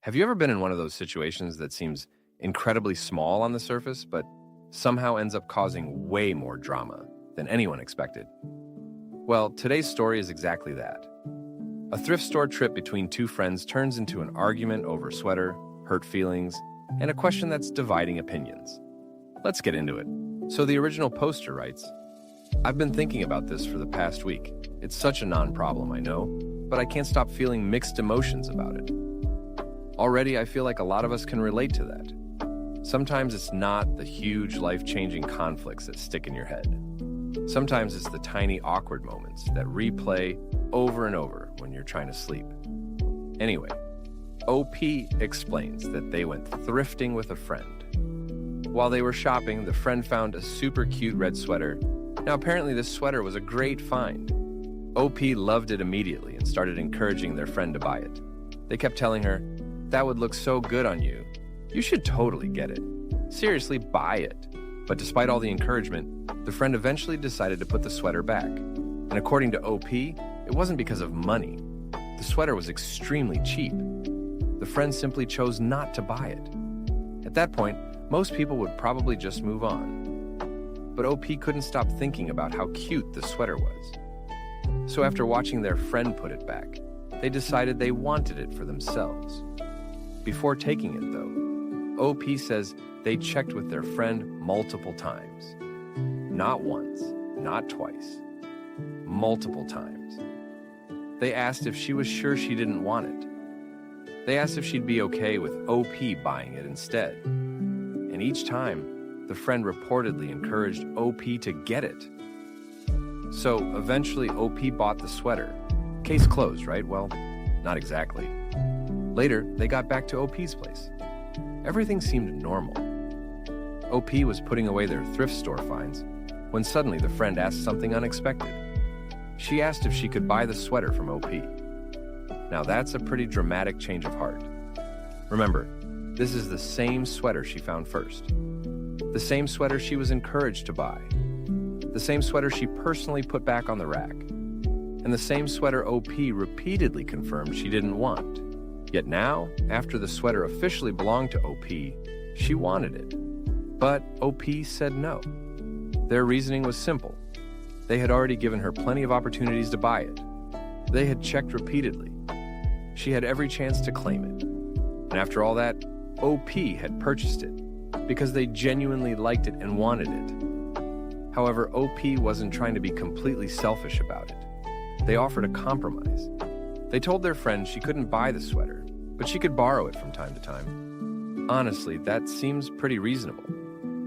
Have you ever been in one of those situations that seems incredibly small on the surface, but somehow ends up causing way more drama than anyone expected? Well, today's story is exactly that. A thrift store trip between two friends turns into an argument over a sweater, hurt feelings, and a question that's dividing opinions. Let's get into it. So the original poster writes, "I've been thinking about this for the past week. It's such a non-problem, I know, but I can't stop feeling mixed emotions about it. Already, I feel like a lot of us can relate to that. Sometimes it's not the huge, life-changing conflicts that stick in your head. Sometimes it's the tiny, awkward moments that replay over and over when you're trying to sleep." Anyway, OP explains that they went thrifting with a friend. While they were shopping, the friend found a super cute red sweater. Now, apparently this sweater was a great find. OP loved it immediately and started encouraging their friend to buy it. They kept telling her, "That would look so good on you. You should totally get it. Seriously, buy it." But despite all the encouragement, the friend eventually decided to put the sweater back. And according to OP, it wasn't because of money. The sweater was extremely cheap. The friend simply chose not to buy it. At that point, most people would probably just move on. But OP couldn't stop thinking about how cute the sweater was. So after watching their friend put it back, they decided they wanted it for themselves. Before taking it, though, OP says they checked with their friend multiple times. Not once, not twice, multiple times. They asked if she was sure she didn't want it. They asked if she'd be okay with OP buying it instead. And each time, the friend reportedly encouraged OP to get it. So eventually, OP bought the sweater. Case closed, right? Well, not exactly. Later, they got back to OP's place. Everything seemed normal. OP was putting away their thrift store finds when suddenly the friend asked something unexpected. She asked if she could buy the sweater from OP. Now that's a pretty dramatic change of heart. Remember, this is the same sweater she found first. The same sweater she was encouraged to buy. The same sweater she personally put back on the rack. And the same sweater OP repeatedly confirmed she didn't want. Yet now, after the sweater officially belonged to OP, she wanted it. But OP said no. Their reasoning was simple. They had already given her plenty of opportunities to buy it. They had checked repeatedly. She had every chance to claim it. And after all that, OP had purchased it because they genuinely liked it and wanted it. However, OP wasn't trying to be completely selfish about it. They offered a compromise. They told their friend she couldn't buy the sweater, but she could borrow it from time to time. Honestly, that seems pretty reasonable.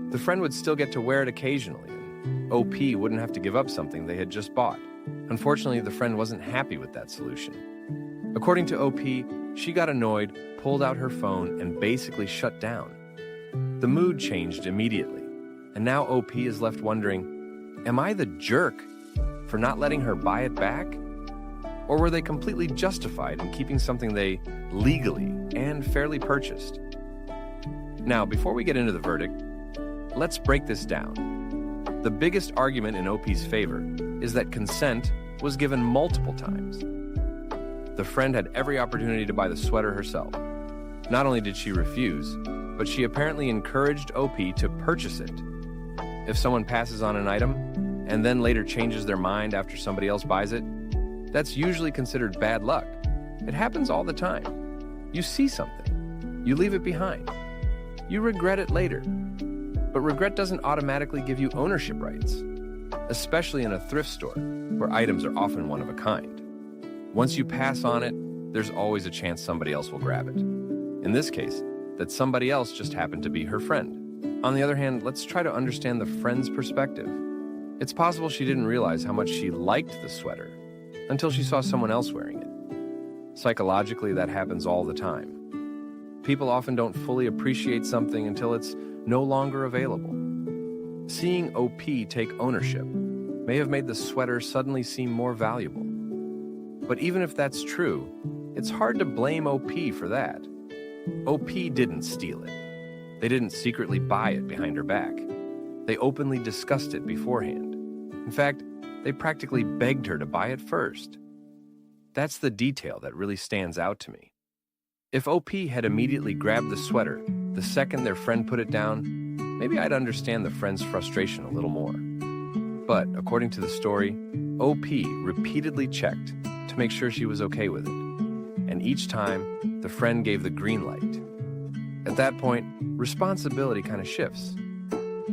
The friend would still get to wear it occasionally, and OP wouldn't have to give up something they had just bought. Unfortunately, the friend wasn't happy with that solution. According to OP, she got annoyed, pulled out her phone, and basically shut down. The mood changed immediately, and now OP is left wondering, am I the jerk for not letting her buy it back? Or were they completely justified in keeping something they legally and fairly purchased? Now, before we get into the verdict, let's break this down. The biggest argument in OP's favor is that consent was given multiple times. The friend had every opportunity to buy the sweater herself. Not only did she refuse, but she apparently encouraged OP to purchase it. If someone passes on an item and then later changes their mind after somebody else buys it, that's usually considered bad luck. It happens all the time. You see something, you leave it behind. You regret it later. But regret doesn't automatically give you ownership rights, especially in a thrift store where items are often one of a kind. Once you pass on it, there's always a chance somebody else will grab it. In this case, that somebody else just happened to be her friend. On the other hand, let's try to understand the friend's perspective. It's possible she didn't realize how much she liked the sweater until she saw someone else wearing it. Psychologically, that happens all the time. People often don't fully appreciate something until it's no longer available. Seeing OP take ownership may have made the sweater suddenly seem more valuable. But even if that's true, it's hard to blame OP for that. OP didn't steal it. They didn't secretly buy it behind her back. They openly discussed it beforehand. In fact, they practically begged her to buy it first. That's the detail that really stands out to me. If OP had immediately grabbed the sweater the second their friend put it down, maybe I'd understand the friend's frustration a little more. But according to the story, OP repeatedly checked to make sure she was okay with it. And each time, the friend gave the green light. At that point, responsibility kind of shifts.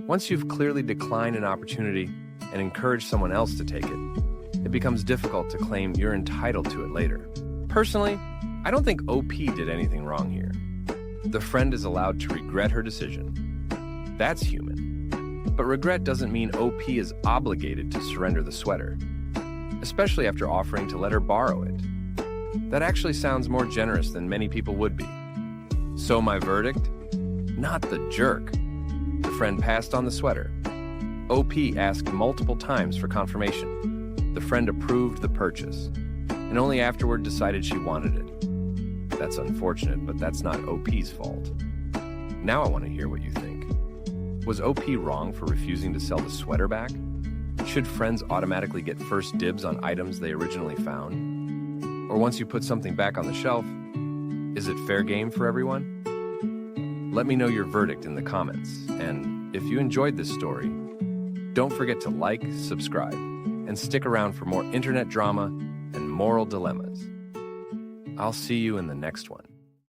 Once you've clearly declined an opportunity and encouraged someone else to take it, it becomes difficult to claim you're entitled to it later. Personally, I don't think OP did anything wrong here. The friend is allowed to regret her decision. That's human. But regret doesn't mean OP is obligated to surrender the sweater, especially after offering to let her borrow it. That actually sounds more generous than many people would be. So my verdict? Not the jerk. The friend passed on the sweater. OP asked multiple times for confirmation. The friend approved the purchase, and only afterward decided she wanted it. That's unfortunate, but that's not OP's fault. Now I want to hear what you think. Was OP wrong for refusing to sell the sweater back? Should friends automatically get first dibs on items they originally found? Or once you put something back on the shelf, is it fair game for everyone? Let me know your verdict in the comments, and if you enjoyed this story, don't forget to like, subscribe, and stick around for more internet drama and moral dilemmas. I'll see you in the next one.